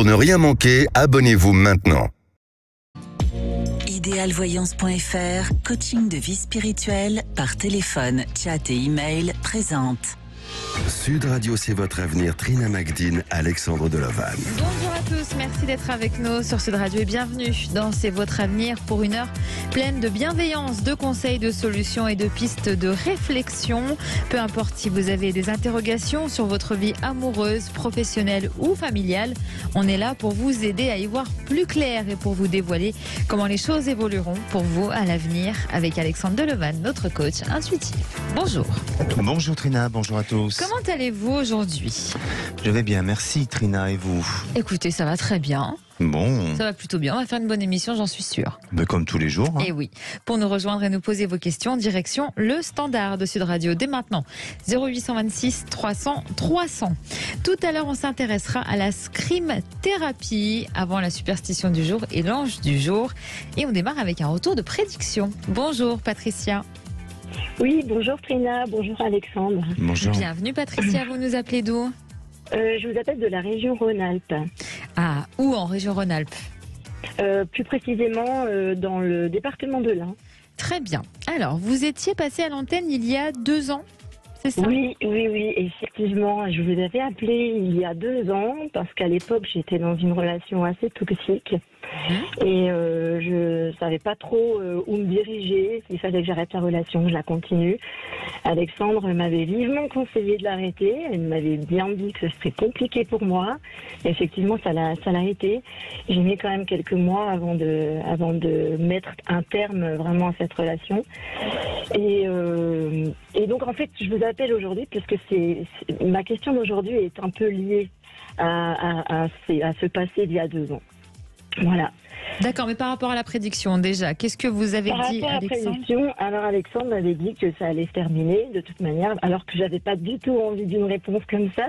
Pour ne rien manquer, abonnez-vous maintenant. Idéalvoyance.fr, coaching de vie spirituelle par téléphone, chat et email présente. Sud Radio, c'est votre avenir. Trina Magdine, Alexandre Delavanne. Bonjour à tous, merci d'être avec nous sur Sud Radio et bienvenue dans C'est votre avenir pour une heure pleine de bienveillance, de conseils, de solutions et de pistes de réflexion. Peu importe si vous avez des interrogations sur votre vie amoureuse, professionnelle ou familiale, on est là pour vous aider à y voir plus clair et pour vous dévoiler comment les choses évolueront pour vous à l'avenir avec Alexandre Delavanne, notre coach intuitif. Bonjour. Bonjour Trina, bonjour à tous. Comment allez-vous aujourd'hui ? Je vais bien, merci Trina, et vous ? Écoutez, ça va très bien. Bon. Ça va plutôt bien, on va faire une bonne émission, j'en suis sûre. Mais comme tous les jours. Et oui, pour nous rejoindre et nous poser vos questions, direction le standard de Sud Radio dès maintenant. 0826 300 300. Tout à l'heure, on s'intéressera à la scrim-thérapie avant la superstition du jour et l'ange du jour. Et on démarre avec un retour de prédiction. Bonjour Patricia. Oui, bonjour Trina, bonjour Alexandre. Bonjour. Bienvenue Patricia, vous nous appelez d'où ? Je vous appelle de la région Rhône-Alpes. Ah, où en région Rhône-Alpes ? Plus précisément dans le département de l'Ain. Très bien. Alors, vous étiez passé à l'antenne il y a 2 ans, c'est ça ? Oui, effectivement. Je vous avais appelé il y a 2 ans parce qu'à l'époque, j'étais dans une relation assez toxique. Et je savais pas trop où me diriger, s'il fallait que j'arrête la relation, que je la continue. Alexandre m'avait vivement conseillé de l'arrêter. Elle m'avait bien dit que ce serait compliqué pour moi. Et effectivement, ça l'a été. J'ai mis quand même quelques mois avant de mettre un terme vraiment à cette relation. Et donc, en fait, je vous appelle aujourd'hui parce que ma question d'aujourd'hui est un peu liée à ce passé d'il y a 2 ans. Voilà. D'accord, mais par rapport à la prédiction, déjà, qu'est-ce que vous avez dit, Alexandre ? Alexandre ? Prédiction, alors Alexandre m'avait dit que ça allait se terminer de toute manière, alors que j'avais pas du tout envie d'une réponse comme ça.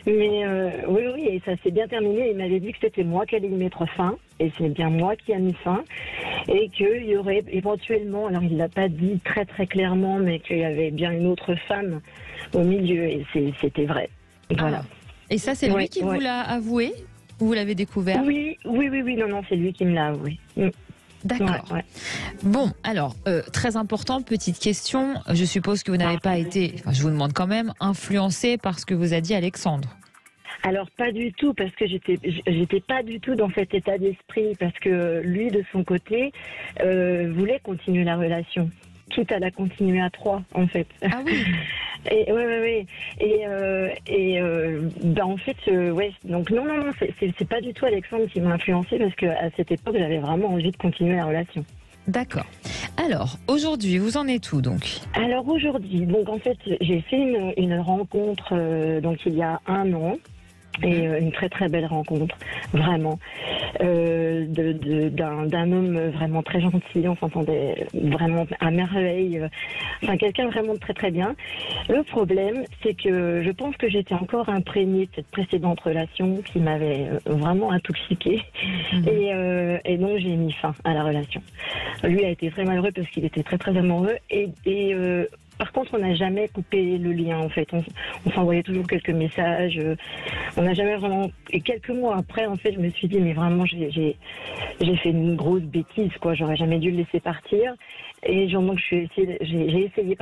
Mais oui, et ça s'est bien terminé. Il m'avait dit que c'était moi qui allais y mettre fin, et c'est bien moi qui a mis fin, et qu'il y aurait éventuellement, alors il l'a pas dit très très clairement, mais qu'il y avait bien une autre femme au milieu, et c'était vrai. Voilà. Ah. Et ça, c'est lui qui vous l'a avoué ? Ou vous l'avez découvert ? Oui, non, c'est lui qui me l'a avoué. D'accord. Ouais. Bon, alors, très important, petite question. Je suppose que vous n'avez pas été, je vous demande quand même, influencé par ce que vous a dit Alexandre. Alors pas du tout, parce que j'étais pas du tout dans cet état d'esprit, parce que lui, de son côté, voulait continuer la relation. Quitte à la continuer à 3, en fait. Ah oui. Et oui. En fait, Donc non, c'est pas du tout Alexandre qui m'a influencé, parce qu'à cette époque, j'avais vraiment envie de continuer la relation. D'accord. Alors, aujourd'hui, vous en êtes où donc ? Alors aujourd'hui, donc en fait, j'ai fait une rencontre donc il y a 1 an. Et une très très belle rencontre, vraiment, d'un homme vraiment très gentil, on s'entendait vraiment à merveille, enfin quelqu'un vraiment de très très bien. Le problème, c'est que je pense que j'étais encore imprégnée de cette précédente relation qui m'avait vraiment intoxiquée, et donc j'ai mis fin à la relation. Lui a été très malheureux parce qu'il était très très amoureux, par contre, on n'a jamais coupé le lien, en fait. On s'envoyait toujours quelques messages. On n'a jamais vraiment... Et quelques mois après, en fait, je me suis dit, mais vraiment, j'ai fait une grosse bêtise, quoi. J'aurais jamais dû le laisser partir. Et donc, j'ai essayé,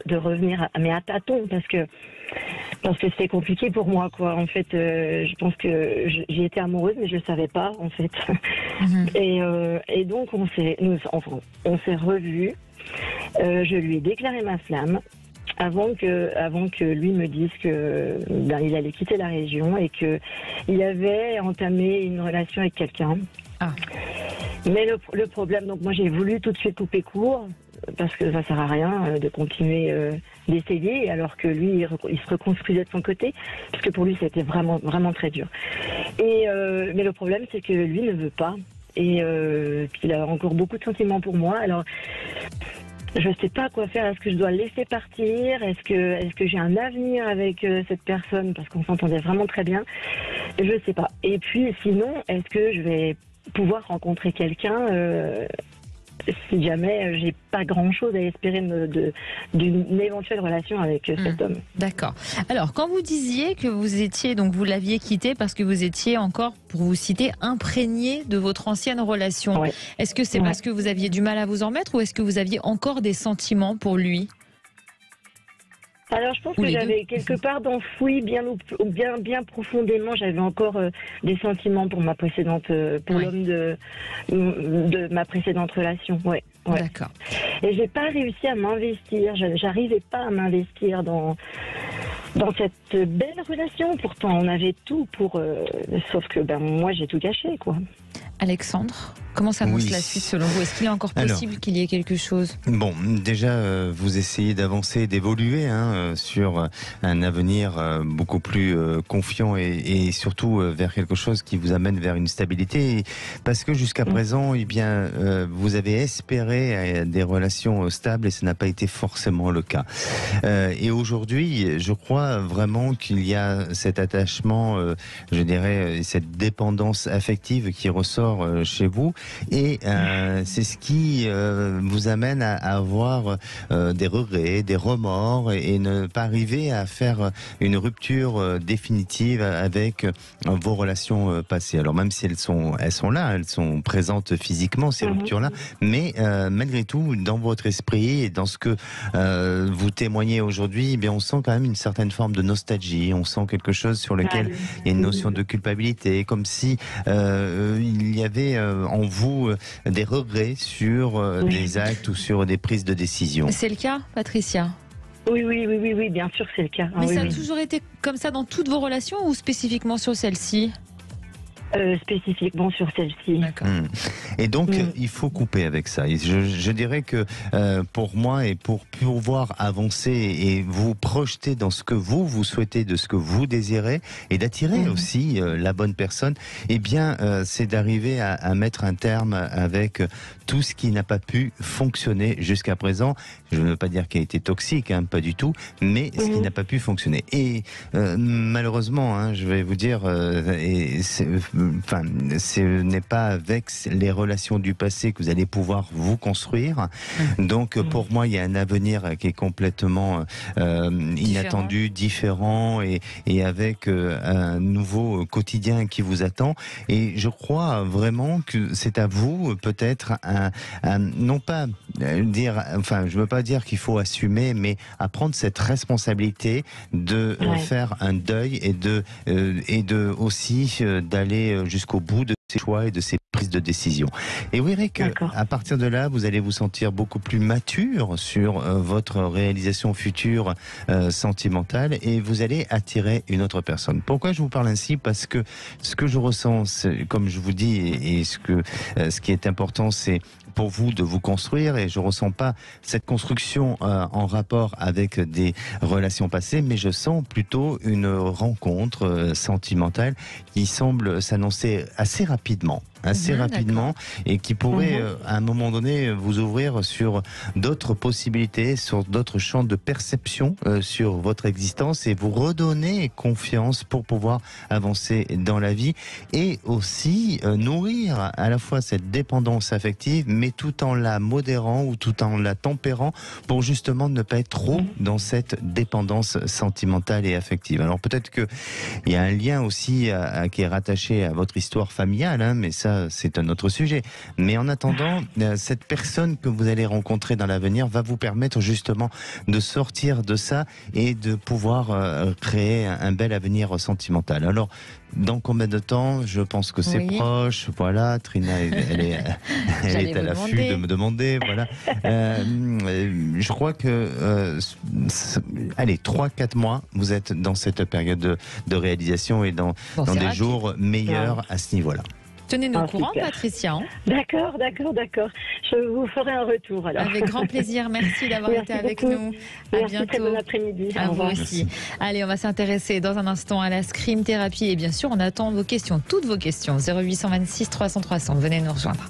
de revenir, mais à tâtons, parce que c'était compliqué pour moi, quoi. En fait, je pense que j'ai été amoureuse, mais je le savais pas, en fait. Et donc, on s'est revus. Je lui ai déclaré ma flamme avant que lui me dise que il allait quitter la région et que il avait entamé une relation avec quelqu'un. Ah. Mais le problème, donc moi j'ai voulu tout de suite couper court parce que ça sert à rien de continuer d'essayer alors que lui il se reconstruisait de son côté parce que pour lui c'était vraiment vraiment très dur. Mais le problème c'est que lui ne veut pas. Et qu'il a encore beaucoup de sentiments pour moi. Alors, je ne sais pas quoi faire. Est-ce que je dois le laisser partir ? Est-ce que j'ai un avenir avec cette personne ? Parce qu'on s'entendait vraiment très bien. Je ne sais pas. Et puis, sinon, est-ce que je vais pouvoir rencontrer quelqu'un si jamais j'ai pas grand-chose à espérer d'une éventuelle relation avec cet homme. D'accord. Alors, quand vous disiez que vous l'aviez quitté parce que vous étiez encore, pour vous citer, imprégné de votre ancienne relation, Ouais. est-ce que c'est parce que vous aviez du mal à vous en mettre ou est-ce que vous aviez encore des sentiments pour lui? Alors je pense Ou que les j'avais quelque part d'enfoui bien profondément, j'avais encore des sentiments pour ma précédente, pour Ouais. l'homme de ma précédente relation. Ouais. D'accord. Et j'ai pas réussi à m'investir. J'arrivais pas à m'investir dans cette belle relation. Pourtant on avait tout pour, sauf que moi j'ai tout gâché quoi. Alexandre, comment s'annonce Oui. la suite selon vous? Est-ce qu'il est encore possible qu'il y ait quelque chose? Bon, déjà, vous essayez d'avancer, d'évoluer sur un avenir beaucoup plus confiant et surtout vers quelque chose qui vous amène vers une stabilité. Parce que jusqu'à présent, eh bien, vous avez espéré des relations stables et ce n'a pas été forcément le cas. Et aujourd'hui, je crois vraiment qu'il y a cet attachement, je dirais, cette dépendance affective qui ressort chez vous. Et c'est ce qui vous amène à avoir des regrets, des remords et ne pas arriver à faire une rupture définitive avec vos relations passées. Alors même si elles sont là, elles sont présentes physiquement, ces ruptures-là, mais malgré tout, dans votre esprit et dans ce que vous témoignez aujourd'hui, eh bien, on sent quand même une certaine forme de nostalgie, on sent quelque chose sur lequel il y a une notion de culpabilité, comme si il y avait en vous des regrets sur des actes ou sur des prises de décision. C'est le cas, Patricia? Oui, bien sûr c'est le cas. Mais Oui, ça a oui. toujours été comme ça dans toutes vos relations ou spécifiquement sur celle-ci? Spécifiquement sur celle-ci. D'accord. Et donc, il faut couper avec ça. Et je dirais que pour moi et pour pouvoir avancer et vous projeter dans ce que vous souhaitez, de ce que vous désirez et d'attirer aussi la bonne personne, eh bien, c'est d'arriver à mettre un terme avec tout ce qui n'a pas pu fonctionner jusqu'à présent. Je ne veux pas dire qu'il a été toxique, hein, pas du tout, mais ce qui n'a pas pu fonctionner. Et malheureusement, hein, je vais vous dire, ce n'est pas avec les relations du passé que vous allez pouvoir vous construire. Donc pour moi, il y a un avenir qui est complètement inattendu, différent et avec un nouveau quotidien qui vous attend. Et je crois vraiment que c'est à vous peut-être non pas dire, enfin je veux pas dire qu'il faut assumer, mais à prendre cette responsabilité de faire un deuil et de aussi d'aller jusqu'au bout de ses choix et de ses prises de décision. Et vous verrez que à partir de là, vous allez vous sentir beaucoup plus mature sur votre réalisation future sentimentale et vous allez attirer une autre personne. Pourquoi je vous parle ainsi? Parce que ce que je ressens, comme je vous dis, et ce qui est important, c'est pour vous de vous construire, et je ressens pas cette construction en rapport avec des relations passées, mais je sens plutôt une rencontre sentimentale qui semble s'annoncer assez rapidement. Et qui pourrait à un moment donné vous ouvrir sur d'autres possibilités, sur d'autres champs de perception sur votre existence et vous redonner confiance pour pouvoir avancer dans la vie et aussi nourrir à la fois cette dépendance affective mais tout en la modérant ou tout en la tempérant pour justement ne pas être trop dans cette dépendance sentimentale et affective. Alors peut-être que il y a un lien aussi qui est rattaché à votre histoire familiale, hein, mais ça c'est un autre sujet. Mais en attendant, cette personne que vous allez rencontrer dans l'avenir va vous permettre justement de sortir de ça et de pouvoir créer un bel avenir sentimental. Alors, dans combien de temps? Je pense que c'est proche. Voilà, Trina, elle est à l'affût de me demander. Voilà. Je crois que, allez, 3-4 mois, vous êtes dans cette période de réalisation et dans des jours meilleurs à ce niveau-là. Tenez-nous au courant, super. Patricia. D'accord. Je vous ferai un retour alors. Avec grand plaisir. Merci d'avoir été avec nous. À bientôt. Très bon après-midi. À vous aussi. Allez, on va s'intéresser dans un instant à la Scream Thérapie. Et bien sûr, on attend vos questions, toutes vos questions. 0826 300 300. Venez nous rejoindre.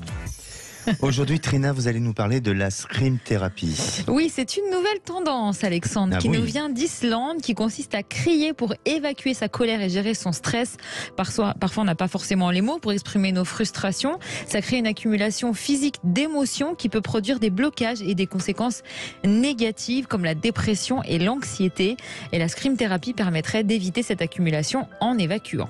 Aujourd'hui, Trina, vous allez nous parler de la scream thérapie. Oui, c'est une nouvelle tendance, Alexandre, qui nous vient d'Islande, qui consiste à crier pour évacuer sa colère et gérer son stress. Parfois, on n'a pas forcément les mots pour exprimer nos frustrations. Ça crée une accumulation physique d'émotions qui peut produire des blocages et des conséquences négatives comme la dépression et l'anxiété. Et la scream thérapie permettrait d'éviter cette accumulation en évacuant.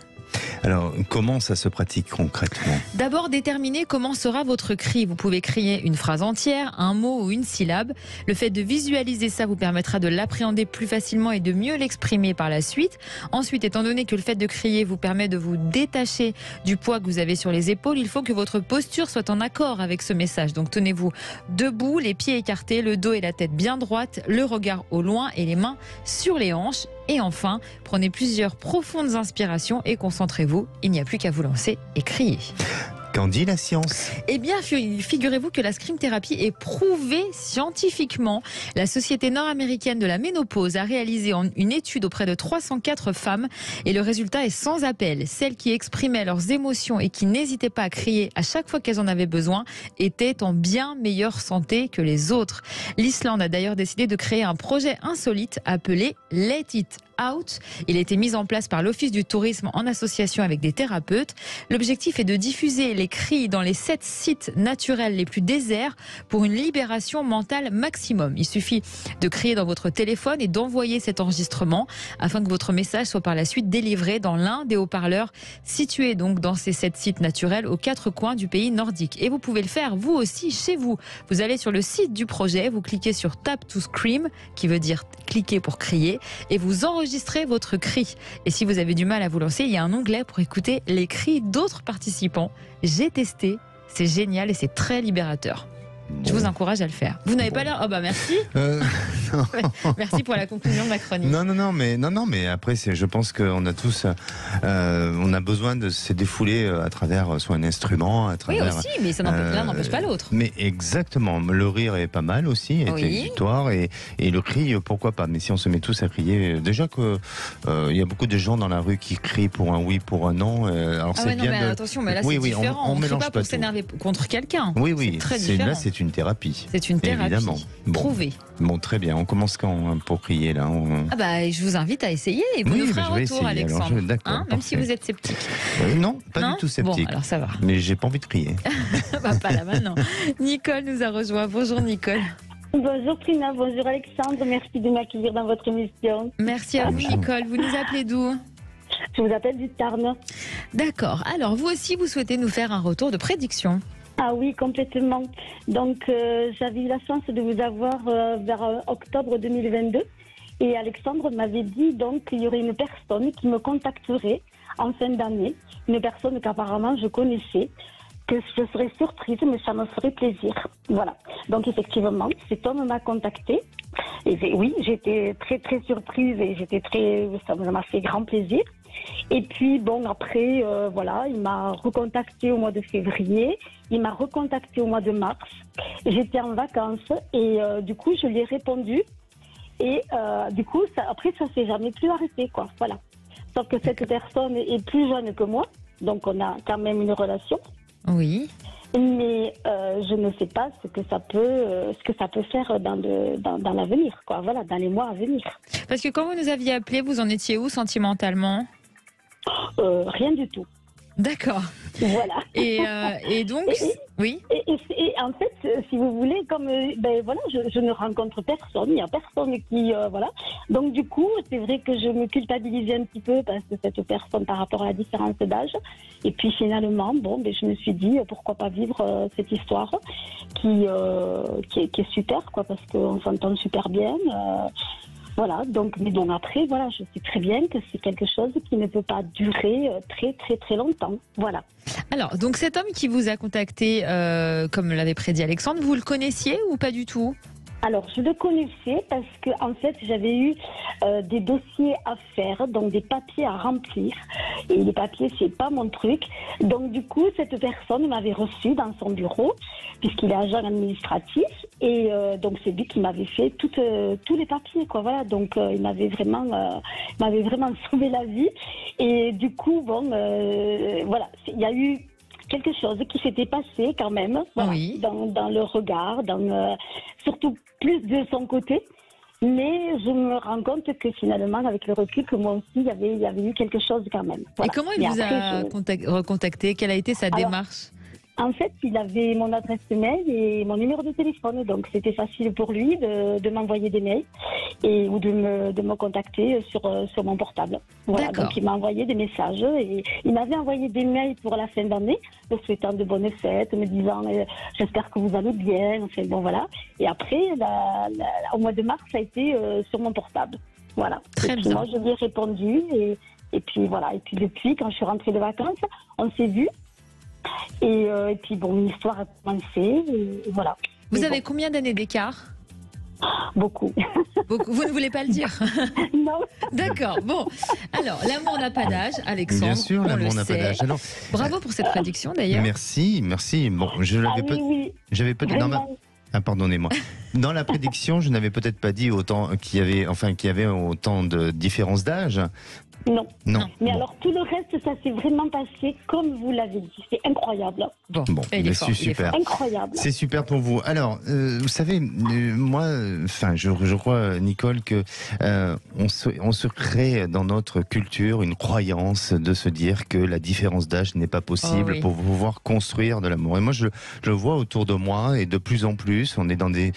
Alors, comment ça se pratique concrètement ? D'abord, déterminez comment sera votre cri. Vous pouvez crier une phrase entière, un mot ou une syllabe. Le fait de visualiser ça vous permettra de l'appréhender plus facilement et de mieux l'exprimer par la suite. Ensuite, étant donné que le fait de crier vous permet de vous détacher du poids que vous avez sur les épaules, il faut que votre posture soit en accord avec ce message. Donc, tenez-vous debout, les pieds écartés, le dos et la tête bien droite, le regard au loin et les mains sur les hanches. Et enfin, prenez plusieurs profondes inspirations et concentrez-vous. Il n'y a plus qu'à vous lancer et crier. Qu'en dit la science ? Eh bien, figurez-vous que la scream thérapie est prouvée scientifiquement. La Société nord-américaine de la ménopause a réalisé une étude auprès de 304 femmes et le résultat est sans appel. Celles qui exprimaient leurs émotions et qui n'hésitaient pas à crier à chaque fois qu'elles en avaient besoin étaient en bien meilleure santé que les autres. L'Islande a d'ailleurs décidé de créer un projet insolite appelé Let It Out. Il a été mis en place par l'Office du tourisme en association avec des thérapeutes. L'objectif est de diffuser les cris dans les 7 sites naturels les plus déserts pour une libération mentale maximum. Il suffit de crier dans votre téléphone et d'envoyer cet enregistrement afin que votre message soit par la suite délivré dans l'un des haut-parleurs situés donc dans ces 7 sites naturels aux 4 coins du pays nordique. Et vous pouvez le faire vous aussi chez vous. Vous allez sur le site du projet, vous cliquez sur Tap to Scream, qui veut dire cliquer pour crier, et vous enregistrez votre cri. Et si vous avez du mal à vous lancer, il y a un onglet pour écouter les cris d'autres participants. J'ai testé, c'est génial et c'est très libérateur. Bon. Je vous encourage à le faire. Vous n'avez pas l'air... Oh bah merci. Merci pour la conclusion de ma chronique. Non, mais après, je pense qu'on a tous, on a besoin de se défouler à travers soit un instrument, à travers. Oui aussi, mais ça l'un n'empêche pas l'autre. Mais exactement, le rire est pas mal aussi, est exutoire et le cri, pourquoi pas. Mais si on se met tous à crier, déjà que il y a beaucoup de gens dans la rue qui crient pour un oui, pour un non. Alors c'est bien. Mais attention, mais là c'est différent. On ne crie pas pour s'énerver contre quelqu'un. Oui, très différent. Là c'est une thérapie. C'est une thérapie. Évidemment. Prouvée. Bon, très bien. On commence quand pour crier là Ah bah, je vous invite à essayer et vous nous ferez un retour, essayer, Alexandre. D'accord, même si vous êtes sceptique. Non, pas du tout sceptique. Bon, alors ça va. Mais j'ai pas envie de crier. Bah, pas là maintenant. Nicole nous a rejoint. Bonjour Nicole. Bonjour Trina, bonjour Alexandre. Merci de m'accueillir dans votre émission. Merci à vous Nicole. Vous nous appelez d'où ? Je vous appelle du Tarn. D'accord. Alors vous aussi, vous souhaitez nous faire un retour de prédiction ? Ah oui, complètement. Donc, j'avais eu la chance de vous avoir vers octobre 2022. Et Alexandre m'avait dit donc qu'il y aurait une personne qui me contacterait en fin d'année. Une personne qu'apparemment je connaissais, que je serais surprise, mais ça me ferait plaisir. Voilà. Donc, effectivement, cet homme m'a contacté. Et oui, j'étais très, très surprise et ça m'a fait grand plaisir. Et puis, bon, après, voilà, il m'a recontacté au mois de février, il m'a recontacté au mois de mars. J'étais en vacances et du coup, je lui ai répondu. Et du coup, après, ça s'est jamais plus arrêté, quoi. Voilà. Sauf que cette personne est plus jeune que moi, donc on a quand même une relation. Oui. Mais je ne sais pas ce que ça peut faire dans l'avenir, quoi. Voilà, dans les mois à venir. Parce que quand vous nous aviez appelé, vous en étiez où sentimentalement ? Rien du tout. D'accord. Voilà. Et donc, oui. Et en fait, si vous voulez, comme voilà, je ne rencontre personne, il n'y a personne qui voilà. Donc du coup, c'est vrai que je me culpabilisais un petit peu parce que cette personne par rapport à la différence d'âge. Et puis finalement, je me suis dit pourquoi pas vivre cette histoire qui est super, quoi, parce qu'on s'entend super bien. Voilà, donc, mais bon, après, voilà, je sais très bien que c'est quelque chose qui ne peut pas durer très, très, très longtemps. Voilà. Alors, donc cet homme qui vous a contacté, comme l'avait prédit Alexandre, vous le connaissiez ou pas du tout ? Alors, je le connaissais parce que, en fait, j'avais eu des dossiers à faire, donc des papiers à remplir. Et les papiers, c'est pas mon truc. Donc, du coup, cette personne m'avait reçu dans son bureau, puisqu'il est agent administratif. Et donc, c'est lui qui m'avait fait tous les papiers, quoi. Voilà. Donc, il m'avait vraiment sauvé la vie. Et du coup, voilà, il y a eu quelque chose qui s'était passé quand même, voilà, Oui. dans le regard, surtout plus de son côté. Mais je me rends compte que finalement, avec le recul, que moi aussi, il y avait eu quelque chose quand même. Et comment il vous a recontacté? Quelle a été sa démarche? En fait, il avait mon adresse mail et mon numéro de téléphone, donc c'était facile pour lui de m'envoyer des mails ou de me contacter sur mon portable. Voilà, donc il m'a envoyé des messages et il m'avait envoyé des mails pour la fin d'année, me souhaitant de bonnes fêtes, me disant j'espère que vous allez bien, enfin bon voilà. Et après, au mois de mars, ça a été sur mon portable. Voilà. Très bien. Moi, je lui ai répondu et puis voilà. Et puis depuis, quand je suis rentrée de vacances, on s'est vus. Et puis bon, l'histoire a commencé et voilà. Vous avez combien d'années d'écart? Beaucoup. Beaucoup. Vous ne voulez pas le dire? Non. D'accord. Bon. Alors, l'amour n'a pas d'âge, Alexandre. Bien sûr, l'amour n'a pas d'âge. Alors, bravo pour cette prédiction d'ailleurs. Merci. Bon, je l'avais j'avais peut-être pardonnez-moi. Dans la prédiction, je n'avais peut-être pas dit qu'il y avait autant de différences d'âge. Non. Mais bon. alors tout le reste, ça s'est vraiment passé comme vous l'avez dit. C'est incroyable. Bon, c'est super. Incroyable. C'est super pour vous. Alors, vous savez, moi, je crois, Nicole, que on se crée dans notre culture une croyance de se dire que la différence d'âge n'est pas possible pour pouvoir construire de l'amour. Et moi, je le vois autour de moi et de plus en plus, on est dans des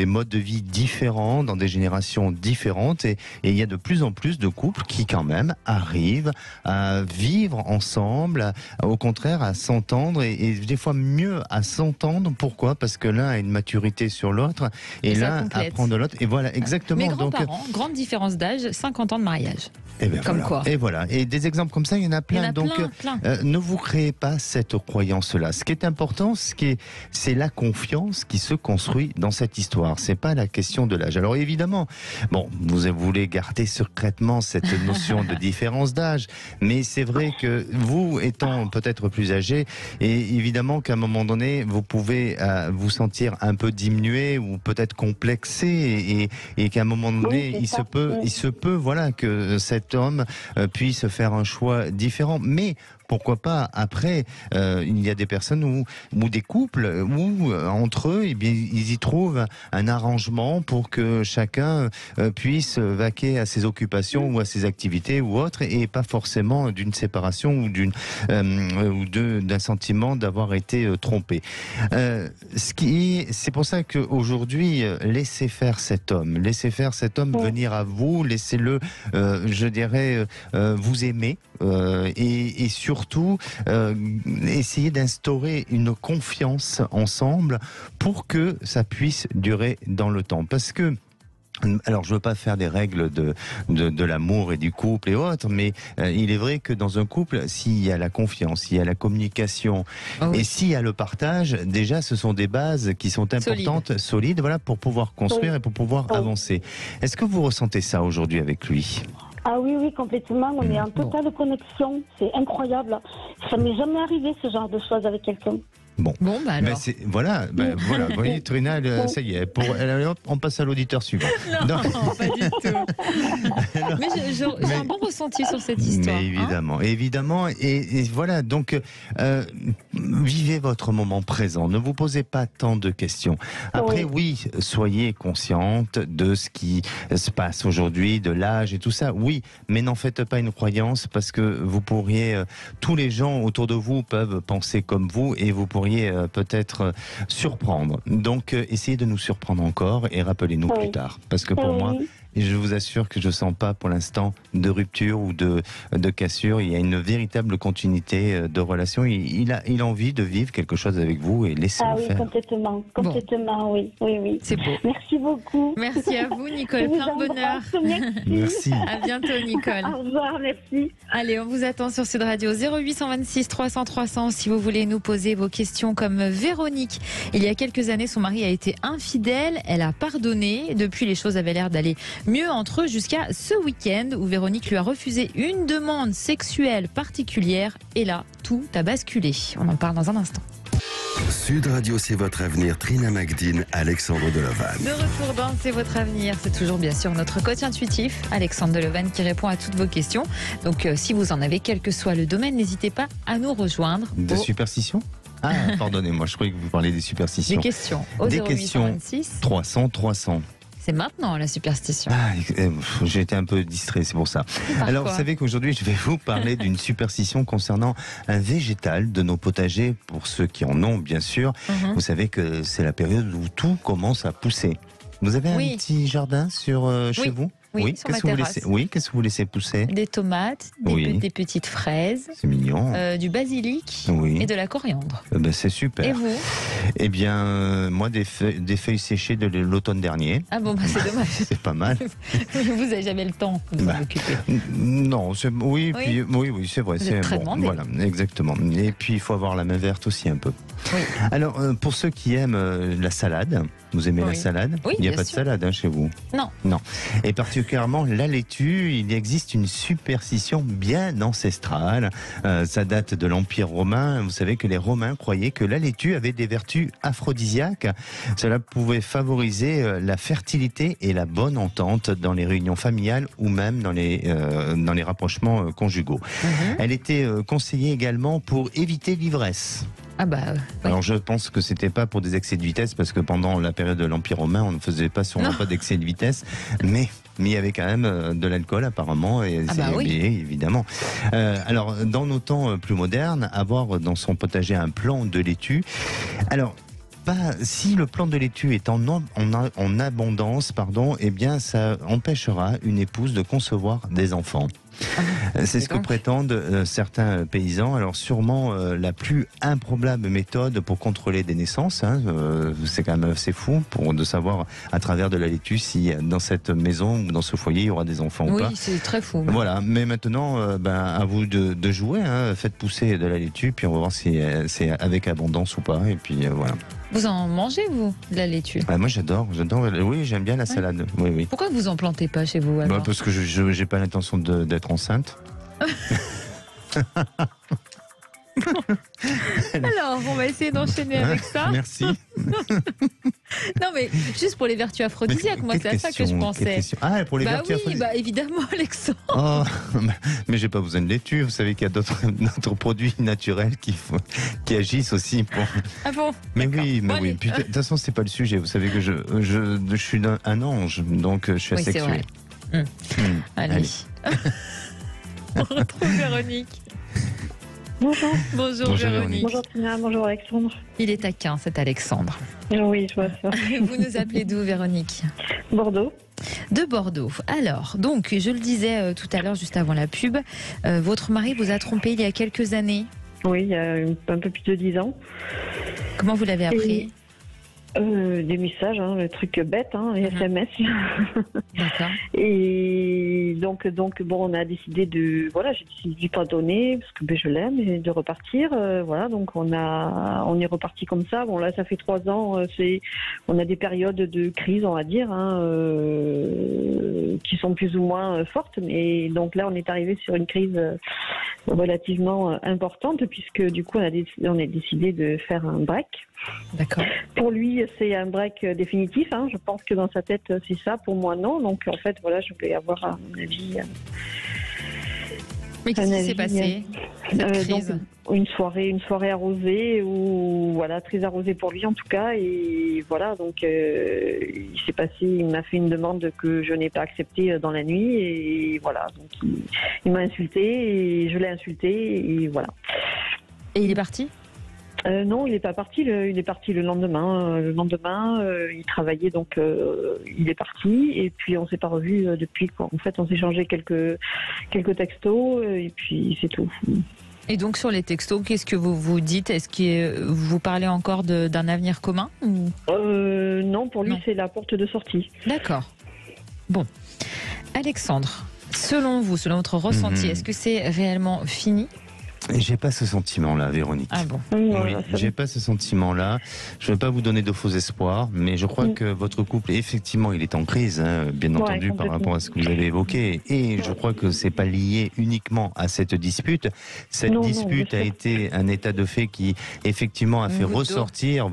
modes de vie différents, dans des générations différentes, et il y a de plus en plus de couples qui quand même arrivent à vivre ensemble, au contraire à s'entendre et des fois mieux à s'entendre. Pourquoi? Parce que l'un a une maturité sur l'autre et l'un apprend de l'autre. Et voilà, exactement. Mes grands-parents, grande différence d'âge, 50 ans de mariage. Et ben comme quoi. Et voilà. Et des exemples comme ça, il y en a plein. Donc, ne vous créez pas cette croyance-là. Ce qui est important, c'est la confiance qui se construit dans cette histoire. C'est pas la question de l'âge. Alors évidemment, bon, vous voulez garder secrètement cette notion de différence d'âge, mais c'est vrai que vous, étant peut-être plus âgé, et évidemment qu'à un moment donné, vous pouvez vous sentir un peu diminué ou peut-être complexé, et qu'à un moment donné, il se peut, voilà, que cet homme puisse faire un choix différent. Mais pourquoi pas après, il y a des personnes ou des couples où entre eux, eh bien, ils y trouvent un arrangement pour que chacun puisse vaquer à ses occupations ou à ses activités ou autres, et pas forcément d'une séparation ou d'un sentiment d'avoir été trompé. C'est pour ça qu'aujourd'hui, laissez faire cet homme venir à vous, laissez-le, je dirais, vous aimer, et surtout essayer d'instaurer une confiance ensemble pour que ça puisse durer dans le temps. Parce que, alors je veux pas faire des règles de l'amour et du couple et autres, mais il est vrai que dans un couple, s'il y a la confiance, s'il y a la communication et s'il y a le partage, déjà ce sont des bases qui sont importantes, solides, voilà, pour pouvoir construire et pour pouvoir avancer. Est-ce que vous ressentez ça aujourd'hui avec lui ? Ah oui, complètement. On est en totale connexion. C'est incroyable. Ça m'est jamais arrivé ce genre de choses avec quelqu'un. Bon, bah alors. Voilà. Vous voyez, Trina, ça y est. On passe à l'auditeur suivant. Non, pas du tout. Mais j'ai un bon ressenti sur cette histoire. Mais évidemment. Et voilà, donc, vivez votre moment présent. Ne vous posez pas tant de questions. Après, oui, soyez consciente de ce qui se passe aujourd'hui, de l'âge et tout ça. Oui, mais n'en faites pas une croyance, parce que vous pourriez, tous les gens autour de vous peuvent penser comme vous, et vous pourriez peut-être surprendre. Donc, essayez de nous surprendre encore et rappelez-nous plus tard. Parce que pour moi, je vous assure que je ne sens pas pour l'instant de rupture ou de cassure. Il y a une véritable continuité de relation. Il a envie de vivre quelque chose avec vous, et laissez-le faire. Complètement, oui. C'est beau. Merci beaucoup. Merci à vous, Nicole. Plein de bonheur. Merci. À bientôt, Nicole. Au revoir, merci. Allez, on vous attend sur Sud Radio 0826 300 300 si vous voulez nous poser vos questions, comme Véronique. Il y a quelques années, son mari a été infidèle. Elle a pardonné. Depuis, les choses avaient l'air d'aller mieux entre eux, jusqu'à ce week-end où Véronique lui a refusé une demande sexuelle particulière. Et là, tout a basculé. On en parle dans un instant. Sud Radio, c'est votre avenir. Trina Magdine, Alexandre Delovan. De retour dans C'est votre avenir. C'est toujours bien sûr notre coach intuitif, Alexandre Delovan, qui répond à toutes vos questions. Donc si vous en avez, quel que soit le domaine, n'hésitez pas à nous rejoindre. Des superstitions ? Ah, pardonnez-moi, je croyais que vous parliez des superstitions. Des questions au 0826 300. C'est maintenant la superstition. Ah, j'ai été un peu distrait, c'est pour ça. Alors, vous savez qu'aujourd'hui, je vais vous parler d'une superstition concernant un végétal de nos potagers, pour ceux qui en ont, bien sûr. Vous savez que c'est la période où tout commence à pousser. Vous avez un petit jardin chez vous ? Oui, sur ma terrasse. Qu'est-ce que vous laissez pousser ? Des tomates, des petites fraises. C'est mignon. Du basilic et de la coriandre. C'est super. Et vous ? Eh bien, moi, des feuilles séchées de l'automne dernier. Ah bon, c'est dommage. C'est pas mal. Vous n'avez jamais le temps de vous en occuper. Non, oui, c'est vrai. Vous êtes très demandé. Voilà, exactement. Et puis, il faut avoir la main verte aussi un peu. Oui. Alors, pour ceux qui aiment la salade, vous aimez la salade ? Oui, il n'y a bien pas sûr. de salade chez vous ? Non. Et particulièrement la laitue, il existe une superstition bien ancestrale. Ça date de l'Empire romain. Vous savez que les Romains croyaient que la laitue avait des vertus aphrodisiaques. Cela pouvait favoriser la fertilité et la bonne entente dans les réunions familiales ou même dans les rapprochements conjugaux. Elle était conseillée également pour éviter l'ivresse. Alors je pense que c'était pas pour des excès de vitesse, parce que pendant la période de l'Empire romain, on ne faisait sûrement pas d'excès de vitesse, mais il y avait quand même de l'alcool apparemment, et évidemment. Alors dans nos temps plus modernes, avoir dans son potager un plant de laitue, alors si le plant de laitue est en abondance, eh bien ça empêchera une épouse de concevoir des enfants. C'est ce que prétendent certains paysans. Alors sûrement la plus improbable méthode pour contrôler des naissances, c'est quand même assez fou de savoir à travers de la laitue si dans cette maison ou dans ce foyer il y aura des enfants ou pas. Oui, c'est très fou. Voilà, mais maintenant à vous de jouer, faites pousser de la laitue, puis on va voir si c'est avec abondance ou pas, et puis voilà. Vous en mangez, vous, de la laitue ? Moi j'adore, oui, j'aime bien la salade. Oui. Pourquoi vous en plantez pas chez vous alors ? Parce que je n'ai pas l'intention d'être enceinte. Alors, on va essayer d'enchaîner avec ça. Merci. Non, mais juste pour les vertus aphrodisiaques, moi, c'est à ça que je pensais. Ah, pour les vertus aphrodisiaques. Évidemment, Alexandre. Oh, mais j'ai pas besoin de laitue. Vous savez qu'il y a d'autres produits naturels qui agissent aussi pour. Ah bon ? Mais oui. Puis, de toute façon, c'est pas le sujet. Vous savez que je suis un ange, donc je suis asexué. Allez. On retrouve Véronique. Bonjour Véronique. Bonjour Tina, bonjour Alexandre. Il est taquin, cet Alexandre. Oui, je vois ça. Vous nous appelez d'où, Véronique ? Bordeaux. De Bordeaux. Alors, donc, je le disais tout à l'heure, juste avant la pub, votre mari vous a trompé il y a quelques années. Oui, il y a un peu plus de 10 ans. Comment vous l'avez appris ? Des messages, le truc bête, les SMS. D'accord. Et donc bon, on a décidé j'ai décidé de pas donner parce que je l'aime et de repartir. Donc on est reparti comme ça. Bon là, ça fait 3 ans. On a des périodes de crise, on va dire, qui sont plus ou moins fortes. Mais donc là, on est arrivé sur une crise relativement importante, puisque du coup, on a décidé de faire un break. D'accord. Pour lui, c'est un break définitif. Je pense que dans sa tête, c'est ça. Pour moi, non. Donc, en fait, voilà, je voulais avoir un avis. Mais qu'est-ce qui s'est passé, cette crise ? Une soirée arrosée, très arrosée pour lui en tout cas. Et voilà, donc il m'a fait une demande que je n'ai pas acceptée dans la nuit. Et voilà, donc il m'a insulté et je l'ai insulté. Et voilà. Et il est parti ? Non, il n'est pas parti. Il est parti le lendemain. Il travaillait, donc il est parti. Et puis on s'est pas revus depuis. En fait, on s'est échangé quelques textos et puis c'est tout. Et donc sur les textos, qu'est-ce que vous vous dites ? Est-ce que vous parlez encore d'un avenir commun ou... Non, pour lui c'est la porte de sortie. D'accord. Bon, Alexandre, selon vous, selon votre ressenti, est-ce que c'est réellement fini ? J'ai pas ce sentiment-là, Véronique. Ah bon? Oui, j'ai pas ce sentiment-là. Je ne veux pas vous donner de faux espoirs, mais je crois que votre couple, effectivement, il est en crise, hein, bien entendu, par rapport à ce que vous avez évoqué. Et je crois que c'est pas lié uniquement à cette dispute. Cette dispute a été un état de fait qui, effectivement, a fait ressortir,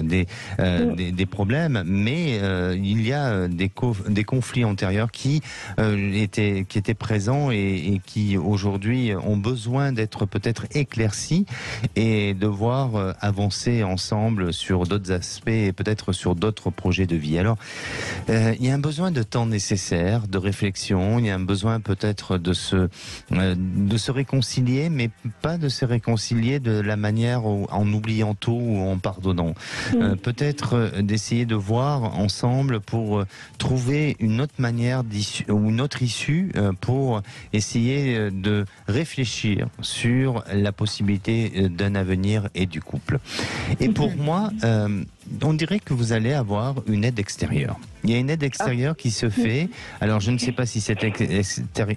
des problèmes. Mais il y a des conflits antérieurs qui étaient présents et qui aujourd'hui ont besoin d'être peut-être éclaircis et de voir avancer ensemble sur d'autres aspects et peut-être sur d'autres projets de vie. Alors, il y a un besoin de temps nécessaire, de réflexion, il y a un besoin peut-être de se réconcilier, mais pas de se réconcilier de la manière en oubliant tout ou en pardonnant. Peut-être d'essayer de voir ensemble pour trouver une autre manière ou une autre issue pour essayer de réfléchir sur la possibilité d'un avenir et du couple. Et pour moi, on dirait que vous allez avoir une aide extérieure. Il y a une aide extérieure qui se fait. Alors, je ne sais pas si cette aide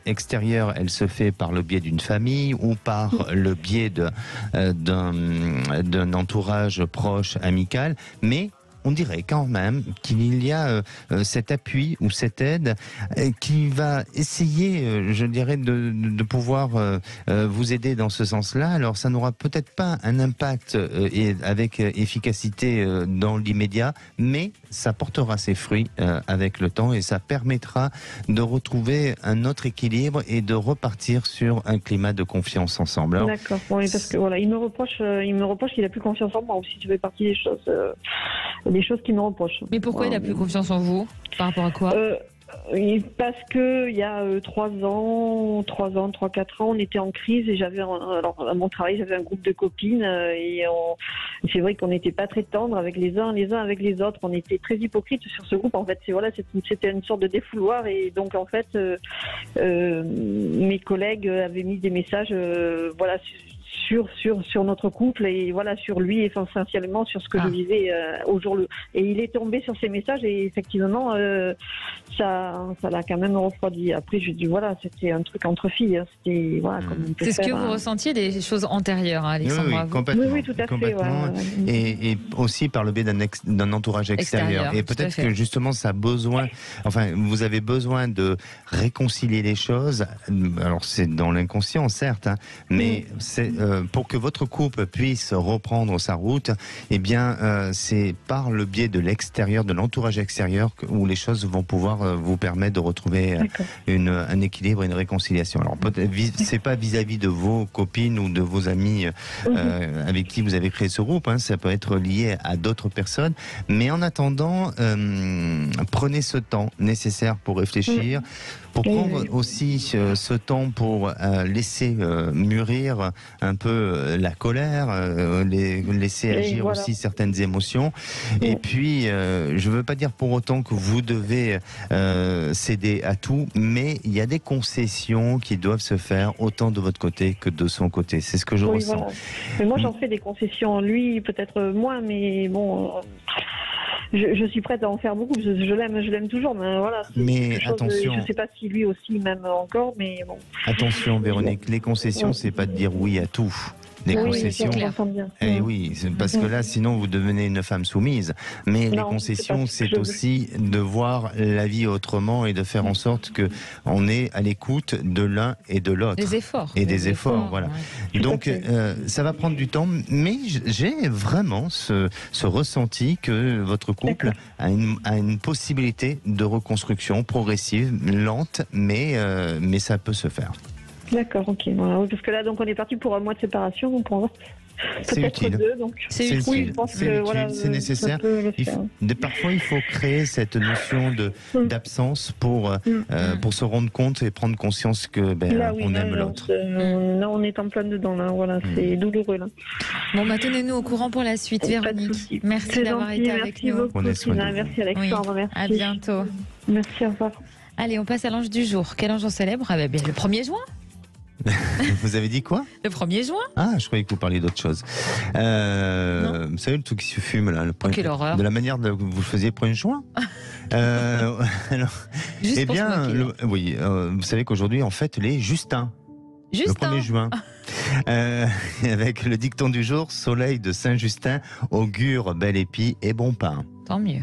extérieure, elle se fait par le biais d'une famille ou par le biais d'un entourage proche, amical, mais on dirait quand même qu'il y a cet appui ou cette aide qui va essayer, je dirais, de pouvoir vous aider dans ce sens-là. Alors, ça n'aura peut-être pas un impact avec efficacité dans l'immédiat, mais ça portera ses fruits avec le temps et ça permettra de retrouver un autre équilibre et de repartir sur un climat de confiance ensemble. Alors, d'accord, oui, parce que voilà, il me reproche qu'il n'a plus confiance en moi aussi. Tu fais partie des choses qu'il me reproche. Mais pourquoi il n'a plus confiance en vous? Par rapport à quoi? Parce que il y a 3 ans, 4 ans, on était en crise et alors à mon travail, j'avais un groupe de copines et c'est vrai qu'on n'était pas très tendres avec les uns avec les autres. On était très hypocrites sur ce groupe. En fait, c'était une sorte de défouloir et donc en fait, mes collègues avaient mis des messages, sur notre couple et sur lui et essentiellement sur ce que je vivais au jour le. Et il est tombé sur ces messages et effectivement ça l'a quand même refroidi. Après je dis c'était un truc entre filles. C'était c'est ce que vous ressentiez des choses antérieures, Alexandre. Oui, complètement. Oui, tout à fait. Et aussi par le biais d'un entourage extérieur. Et peut-être que justement ça a besoin. Enfin, vous avez besoin de réconcilier les choses. Alors c'est dans l'inconscient certes, mais c'est pour que votre couple puisse reprendre sa route, eh bien, c'est par le biais de l'extérieur, de l'entourage extérieur, où les choses vont pouvoir vous permettre de retrouver un équilibre et une réconciliation. Alors, c'est pas vis-à-vis de vos copines ou de vos amis avec qui vous avez créé ce groupe, ça peut être lié à d'autres personnes, mais en attendant, prenez ce temps nécessaire pour réfléchir, pour prendre aussi ce temps pour laisser mûrir un peu la colère, laisser agir aussi certaines émotions. Et puis, je ne veux pas dire pour autant que vous devez céder à tout, mais il y a des concessions qui doivent se faire autant de votre côté que de son côté. C'est ce que je ressens. Voilà. Mais moi, j'en fais des concessions. Lui, peut-être moins, mais bon... Je suis prête à en faire beaucoup. Je l'aime toujours, mais voilà. Mais attention. Je ne sais pas si lui aussi m'aime encore, mais bon. Attention, Véronique, les concessions, c'est pas de dire oui à tout. Des concessions. Oui, parce que là, sinon, vous devenez une femme soumise. Mais les concessions, c'est aussi de voir la vie autrement et de faire en sorte que on est à l'écoute de l'un et de l'autre. Des efforts. Et des efforts, voilà. Donc, ça va prendre du temps, mais j'ai vraiment ce ressenti que votre couple a une possibilité de reconstruction progressive, lente, mais ça peut se faire. D'accord, ok. Voilà. Parce que là, donc, on est parti pour un mois de séparation. C'est utile. 2, donc. C'est utile. C'est nécessaire. Parfois, il faut créer cette notion d'absence pour se rendre compte et prendre conscience que on aime l'autre. Là, on est en plein dedans. Là, voilà, c'est douloureux. Là. Bon, tenez-nous au courant pour la suite, Véronique. Merci d'avoir été avec nous. Merci Alexandre. Merci. À bientôt. Merci, au revoir. Allez, on passe à l'ange du jour. Quel ange on célèbre? Le 1er juin. Vous avez dit quoi? Le 1er juin. Ah, je croyais que vous parliez d'autre chose. Vous savez le truc qui se fume là, quelle horreur. De la manière que vous le faisiez le 1er juin. Alors, juste pour se moquer. vous savez qu'aujourd'hui, en fait, les Justins. Le 1er juin. Avec le dicton du jour, soleil de Saint-Justin augure bel épi et bon pain. Tant mieux.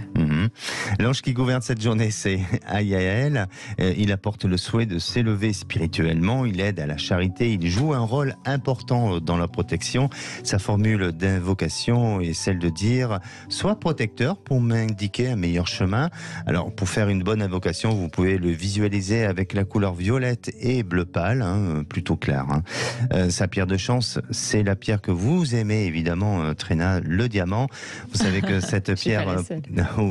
L'ange qui gouverne cette journée, c'est Ayael. Il apporte le souhait de s'élever spirituellement, il aide à la charité, il joue un rôle important dans la protection. Sa formule d'invocation est celle de dire « Sois protecteur pour m'indiquer un meilleur chemin ». Alors, pour faire une bonne invocation, vous pouvez le visualiser avec la couleur violette et bleu pâle, plutôt clair. Sa pierre de chance, c'est la pierre que vous aimez, évidemment, Tréna, le diamant. Vous savez que cette pierre...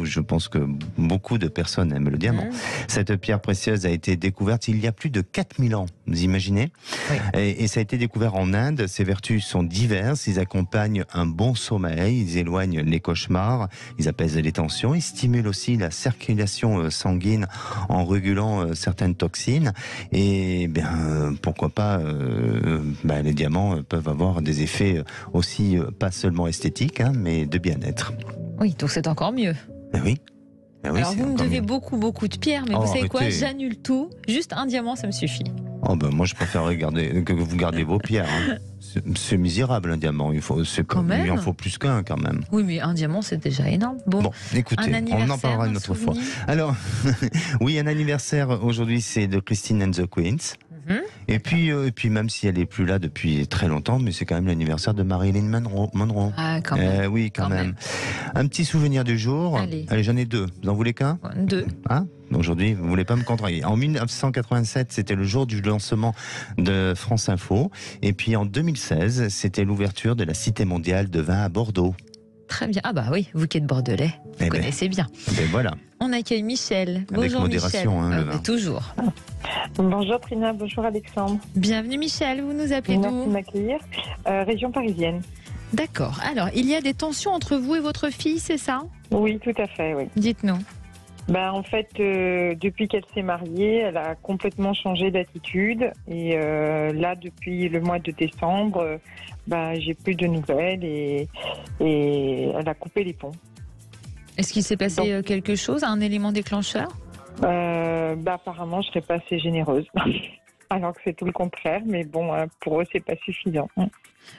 je pense que beaucoup de personnes aiment le diamant. Cette pierre précieuse a été découverte il y a plus de 4000 ans, vous imaginez ? Oui. Et ça a été découvert en Inde. Ses vertus sont diverses. Ils accompagnent un bon sommeil, ils éloignent les cauchemars, ils apaisent les tensions, ils stimulent aussi la circulation sanguine en régulant certaines toxines. Et bien, pourquoi pas, les diamants peuvent avoir des effets aussi, pas seulement esthétiques, mais de bien-être. Oui, donc c'est encore mieux. Oui. Oui, alors vous me devez beaucoup de pierres, mais vous savez quoi, j'annule tout, juste un diamant ça me suffit. Moi je préfère que vous gardiez vos pierres. C'est misérable un diamant, il en faut plus qu'un quand même. Oui, mais un diamant c'est déjà énorme. Bon, écoutez, on en parlera une autre fois. Alors, oui, un anniversaire aujourd'hui, c'est de Christine and the Queens. Et puis même si elle n'est plus là depuis très longtemps, mais c'est quand même l'anniversaire de Marilyn Monroe. Ah, quand même. Oui, quand même. Un petit souvenir du jour. Allez, j'en ai deux. Vous en voulez qu'un ? Deux. Aujourd'hui, vous ne voulez pas me contrarier. En 1987, c'était le jour du lancement de France Info. Et puis en 2016, c'était l'ouverture de la Cité mondiale de vin à Bordeaux. Très bien. Ah bah oui, vous qui êtes bordelais, vous connaissez bien. Voilà. On accueille Michel. Avec modération, Michel. Le vin. Toujours. Bonjour Trina, bonjour Alexandre. Bienvenue Michel, vous nous appelez d'où ? Merci de m'accueillir. Région parisienne. D'accord. Alors, il y a des tensions entre vous et votre fille, c'est ça ? Oui, tout à fait, oui. Dites-nous. En fait, depuis qu'elle s'est mariée, elle a complètement changé d'attitude. Et là, depuis le mois de décembre, j'ai plus de nouvelles et elle a coupé les ponts. Est-ce qu'il s'est passé quelque chose, un élément déclencheur ? Apparemment, je serais pas assez généreuse. Alors que c'est tout le contraire, mais bon, pour eux, c'est pas suffisant.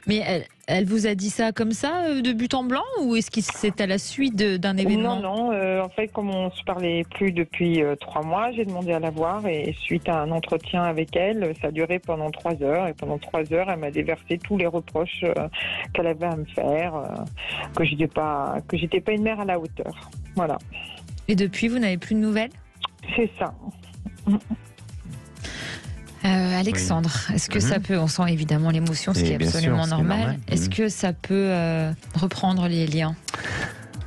Mais elle vous a dit ça comme ça, de but en blanc, ou est-ce que c'est à la suite d'un événement ? Non, en fait, comme on se parlait plus depuis 3 mois, j'ai demandé à la voir et suite à un entretien avec elle, ça a duré pendant 3 heures et pendant 3 heures, elle m'a déversé tous les reproches qu'elle avait à me faire, que j'étais pas une mère à la hauteur. Voilà. Et depuis, vous n'avez plus de nouvelles ? C'est ça. Alexandre, est-ce que ça peut, on sent évidemment l'émotion, ce qui est absolument normal. Est-ce que ça peut reprendre les liens ?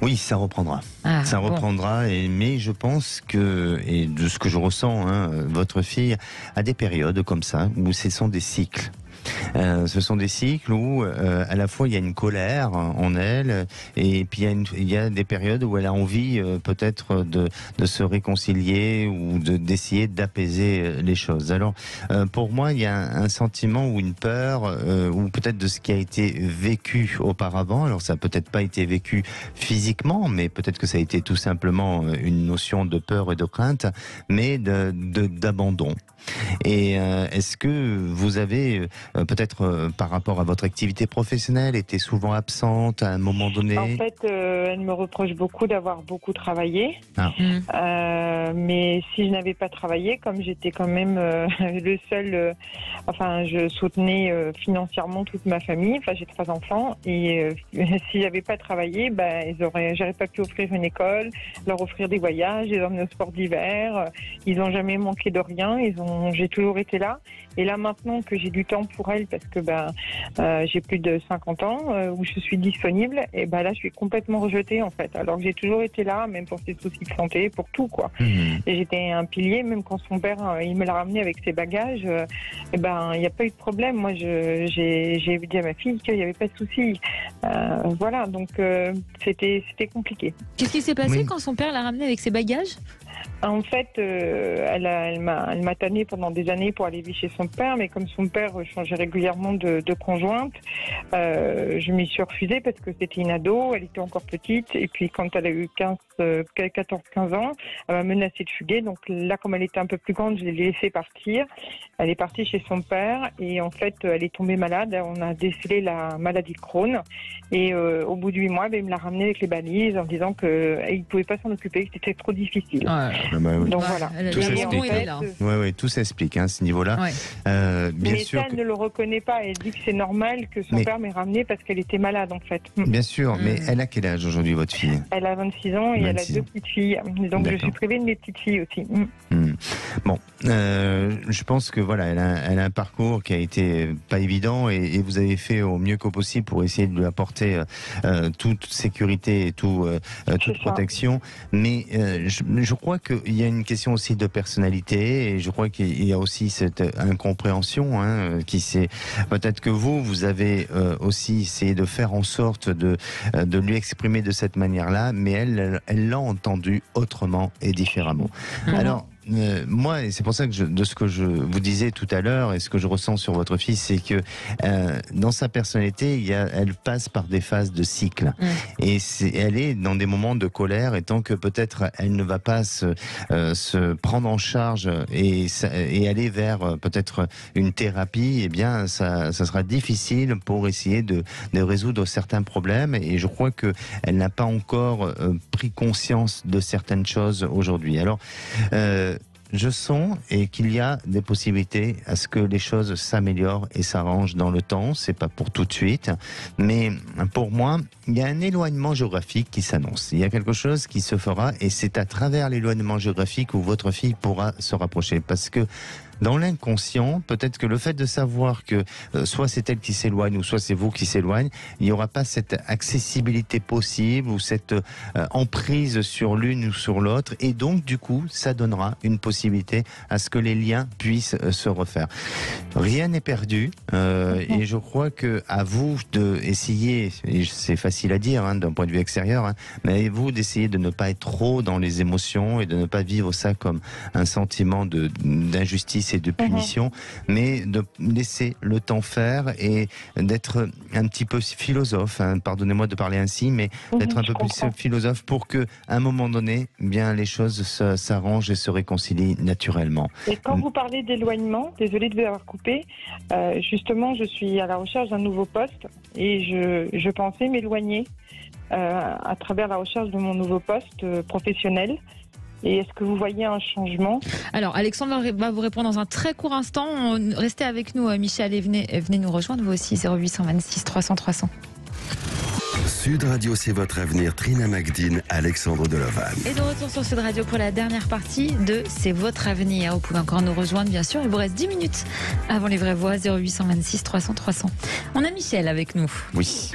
Oui, ça reprendra. Ça reprendra, mais je pense que, et de ce que je ressens, votre fille a des périodes comme ça, où ce sont des cycles. Ce sont des cycles où à la fois il y a une colère en elle et puis il y a des périodes où elle a envie peut-être de se réconcilier ou d'essayer d'apaiser les choses. Alors pour moi il y a un sentiment ou une peur ou peut-être de ce qui a été vécu auparavant. Alors ça n'a peut-être pas été vécu physiquement, mais peut-être que ça a été tout simplement une notion de peur et de crainte, mais d'abandon. Et est-ce que vous avez peut-être par rapport à votre activité professionnelle été souvent absente à un moment donné ? En fait, elle me reproche beaucoup d'avoir beaucoup travaillé. Mais si je n'avais pas travaillé, comme j'étais quand même le seul, je soutenais financièrement toute ma famille. J'ai 3 enfants et si j'avais pas travaillé, j'aurais pas pu offrir une école, leur offrir des voyages, les emmener au sport d'hiver. Ils n'ont jamais manqué de rien. J'ai toujours été là. Et là, maintenant que j'ai du temps pour elle, parce que j'ai plus de 50 ans, où je suis disponible, et là, je suis complètement rejetée, en fait. Alors que j'ai toujours été là, même pour ses soucis de santé, pour tout, quoi. Et j'étais un pilier, même quand son père, il me l'a ramené avec ses bagages, il n'y a pas eu de problème. Moi, j'ai dit à ma fille qu'il n'y avait pas de souci. Voilà, donc c'était compliqué. Qu'est-ce qui s'est passé quand son père l'a ramené avec ses bagages ? En fait, elle m'a tannée pendant des années pour aller vivre chez son père, mais comme son père changeait régulièrement de conjointe, je m'y suis refusée parce que c'était une ado, elle était encore petite, et puis quand elle a eu 14-15 ans, elle m'a menacé de fuguer. Donc là, comme elle était un peu plus grande, je l'ai laissée partir. Elle est partie chez son père et en fait, elle est tombée malade. On a décelé la maladie de Crohn et au bout de 8 mois, il me l'a ramenée avec les balises en disant qu'il ne pouvait pas s'en occuper, que c'était trop difficile. Oui. Donc voilà. Tout s'explique. Oui, tout s'explique à ce niveau-là. Ouais. Bien mais sûr ça, elle ne le reconnaît pas. Elle dit que c'est normal que son père m'ait ramenée parce qu'elle était malade en fait. Bien sûr, mais elle a quel âge aujourd'hui, votre fille? Elle a 26 ans et elle a 2 petites filles. Donc je suis privée de mes petites filles aussi. Bon, je pense que voilà, elle a un parcours qui a été pas évident et vous avez fait au mieux que possible pour essayer de lui apporter toute sécurité et toute protection. Mais je crois qu'il y a une question aussi de personnalité et je crois qu'il y a aussi cette incompréhension qui s'est peut-être que vous avez aussi essayé de faire en sorte de lui exprimer de cette manière-là, mais elle l'a entendu autrement et différemment. Alors, moi, et c'est pour ça que de ce que je vous disais tout à l'heure et ce que je ressens sur votre fille, c'est que dans sa personnalité, elle passe par des phases de cycle. Et elle est dans des moments de colère, et tant que peut-être elle ne va pas se prendre en charge et aller vers peut-être une thérapie, eh bien, ça sera difficile pour essayer de résoudre certains problèmes. Et je crois que elle n'a pas encore pris conscience de certaines choses aujourd'hui. Alors, je sens et qu'il y a des possibilités à ce que les choses s'améliorent et s'arrangent dans le temps. C'est pas pour tout de suite, mais pour moi, il y a un éloignement géographique qui s'annonce. Il y a quelque chose qui se fera et c'est à travers l'éloignement géographique où votre fille pourra se rapprocher. Parce que dans l'inconscient, peut-être que le fait de savoir que soit c'est elle qui s'éloigne ou soit c'est vous qui s'éloigne, il n'y aura pas cette accessibilité possible ou cette emprise sur l'une ou sur l'autre. Et donc, du coup, ça donnera une possibilité à ce que les liens puissent se refaire. Rien n'est perdu et je crois que à vous d'essayer, et c'est facile à dire d'un point de vue extérieur, mais à vous d'essayer de ne pas être trop dans les émotions et de ne pas vivre ça comme un sentiment d'injustice et de punition, mais de laisser le temps faire et d'être un petit peu philosophe, pardonnez-moi de parler ainsi, mais d'être un peu plus philosophe pour que, à un moment donné, bien les choses s'arrangent et se réconcilient naturellement. Et quand vous parlez d'éloignement, désolé de vous avoir coupé, justement, je suis à la recherche d'un nouveau poste et je pensais m'éloigner à travers la recherche de mon nouveau poste professionnel. Et est-ce que vous voyez un changement? Alors, Alexandre va vous répondre dans un très court instant. Restez avec nous, Michel, et venez nous rejoindre, vous aussi, 0826 300 300. Sud Radio, c'est votre avenir. Trina Magdine, Alexandre Delovan. Et de retour sur Sud Radio pour la dernière partie de C'est votre avenir. Vous pouvez encore nous rejoindre, bien sûr. Il vous reste 10 minutes avant les vraies voix, 0826 300 300. On a Michel avec nous. Oui.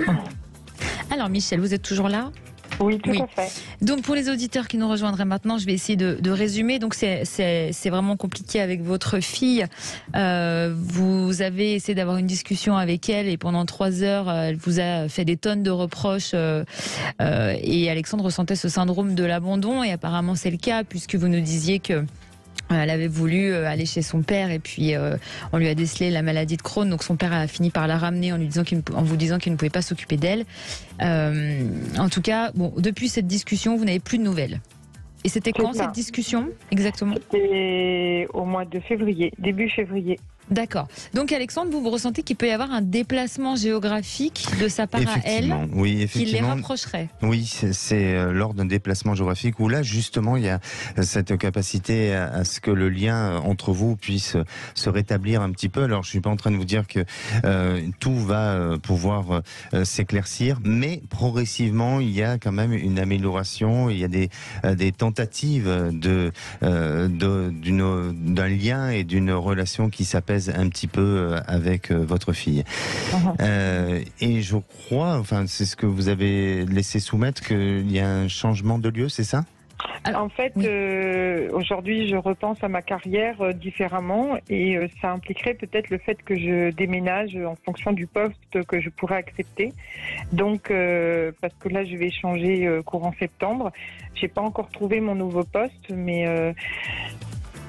Alors, Michel, vous êtes toujours là? Oui, tout à fait. Donc pour les auditeurs qui nous rejoindraient maintenant, je vais essayer de résumer. Donc c'est vraiment compliqué avec votre fille. Vous avez essayé d'avoir une discussion avec elle et pendant 3 heures, elle vous a fait des tonnes de reproches. Et Alexandre ressentait ce syndrome de l'abandon et apparemment c'est le cas puisque vous nous disiez que elle avait voulu aller chez son père et puis on lui a décelé la maladie de Crohn. Donc son père a fini par la ramener en vous disant qu'il ne pouvait pas s'occuper d'elle. En tout cas, bon, depuis cette discussion, vous n'avez plus de nouvelles. Et c'était quand cette discussion exactement? C'était au mois de février, début février. D'accord. Donc Alexandre, vous ressentez qu'il peut y avoir un déplacement géographique de sa part à elle, oui, qui les rapprocherait? Oui, c'est lors d'un déplacement géographique où là justement il y a cette capacité à ce que le lien entre vous puisse se rétablir un petit peu. Alors je suis pas en train de vous dire que tout va pouvoir s'éclaircir, mais progressivement il y a quand même une amélioration. Il y a des tentatives d'un lien et d'une relation qui s'apaise un petit peu avec votre fille. Et je crois, enfin c'est ce que vous avez laissé soumettre, qu'il y a un changement de lieu, c'est ça? En fait, aujourd'hui, je repense à ma carrière différemment et ça impliquerait peut-être le fait que je déménage en fonction du poste que je pourrais accepter. Donc, parce que là, je vais changer courant septembre. J'ai pas encore trouvé mon nouveau poste, mais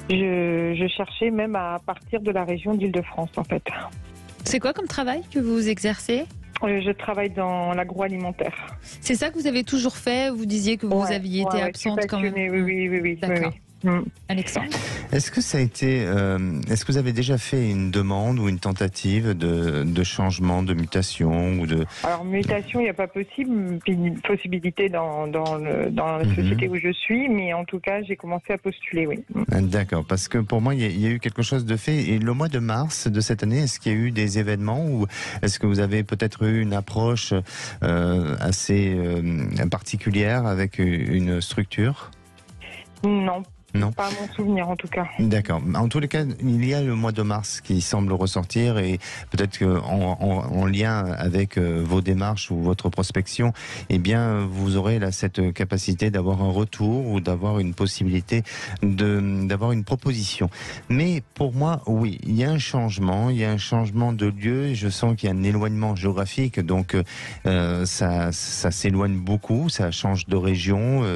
je cherchais même à partir de la région d'Île-de-France, en fait. C'est quoi comme travail que vous exercez ? Je travaille dans l'agroalimentaire. C'est ça que vous avez toujours fait ? Vous disiez que vous aviez été absente quand même. Oui. D'accord. Alexandre ? Est-ce que ça a été, est-ce que vous avez déjà fait une demande ou une tentative de changement, de mutation ou de... Alors mutation, il n'y a pas possibilité dans la société où je suis, mais en tout cas, j'ai commencé à postuler, oui. D'accord, parce que pour moi, il y a eu quelque chose de fait. Et le mois de mars de cette année, est-ce qu'il y a eu des événements ou est-ce que vous avez peut-être eu une approche assez particulière avec une structure ? Non, pas à mon souvenir en tout cas. D'accord. En tous les cas, il y a le mois de mars qui semble ressortir et peut-être qu'en lien avec vos démarches ou votre prospection, eh bien, vous aurez là cette capacité d'avoir un retour ou d'avoir une possibilité d'avoir une proposition. Mais pour moi, oui, il y a un changement de lieu et je sens qu'il y a un éloignement géographique, donc ça s'éloigne beaucoup, ça change de région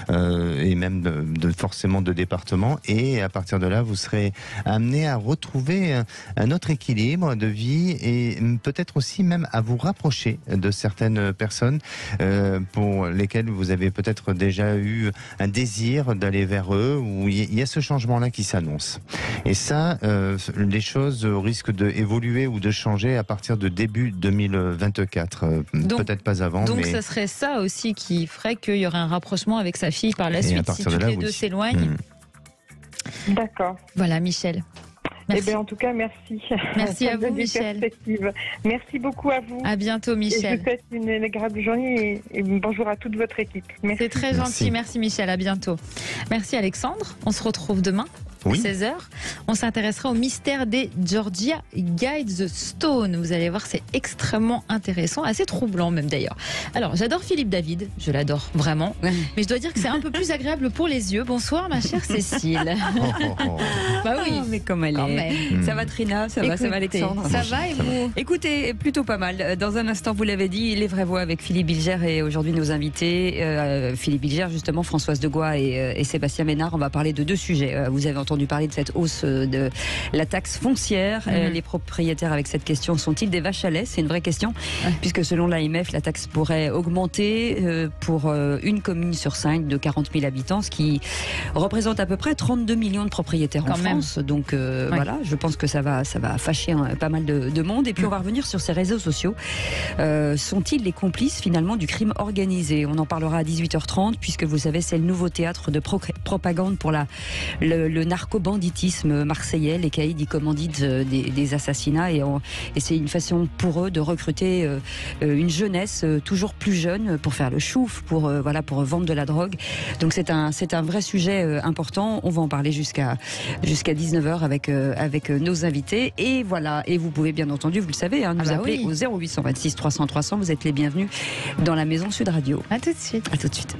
et même forcément de département, et à partir de là vous serez amené à retrouver un autre équilibre de vie et peut-être aussi même à vous rapprocher de certaines personnes pour lesquelles vous avez peut-être déjà eu un désir d'aller vers eux, où il y a ce changement là qui s'annonce, et ça les choses risquent d'évoluer ou de changer à partir de début 2024, peut-être pas avant. Donc ça serait ça aussi qui ferait qu'il y aurait un rapprochement avec sa fille par la suite, si toutes les deux s'éloignent. D'accord. Voilà, Michel. Merci. Eh bien, en tout cas, merci. Merci à vous, Michel. Merci beaucoup à vous. À bientôt, Michel. Et je vous souhaite une agréable journée et bonjour à toute votre équipe. Merci. C'est très gentil. Merci, Michel. À bientôt. Merci, Alexandre. On se retrouve demain. Oui. 16h, on s'intéressera au mystère des Georgia Guidestones. Vous allez voir, c'est extrêmement intéressant, assez troublant même d'ailleurs. Alors, j'adore Philippe David, je l'adore vraiment, mais je dois dire que c'est un peu plus agréable pour les yeux. Bonsoir ma chère Cécile. Bah oui, mais comme elle est. Ça va Trina, ça va Alexandre. Ça va et vous? Écoutez, plutôt pas mal. Dans un instant, vous l'avez dit, les vraies voix avec Philippe Bilger et aujourd'hui nos invités, Philippe Bilger justement, Françoise Degois et Sébastien Ménard. On va parler de deux sujets. Vous avez entendu parler de cette hausse de la taxe foncière. Les propriétaires avec cette question sont-ils des vaches à lait? C'est une vraie question, puisque selon l'AMF, la taxe pourrait augmenter pour une commune sur 5 de 40 000 habitants, ce qui représente à peu près 32 millions de propriétaires en France. Donc voilà, je pense que ça va fâcher pas mal de monde. Et puis on va revenir sur ces réseaux sociaux. Sont-ils les complices finalement du crime organisé? On en parlera à 18h30, puisque vous savez, c'est le nouveau théâtre de propagande pour le narco-banditisme marseillais. Les caïds y commanditent des assassinats et c'est une façon pour eux de recruter une jeunesse toujours plus jeune pour faire le chouf, pour vendre de la drogue. Donc c'est un vrai sujet important. On va en parler jusqu'à 19h avec nos invités. Et voilà. Et vous pouvez bien entendu, vous le savez, nous appeler au 0826 300 300. Vous êtes les bienvenus dans la maison Sud Radio. À tout de suite. À tout de suite.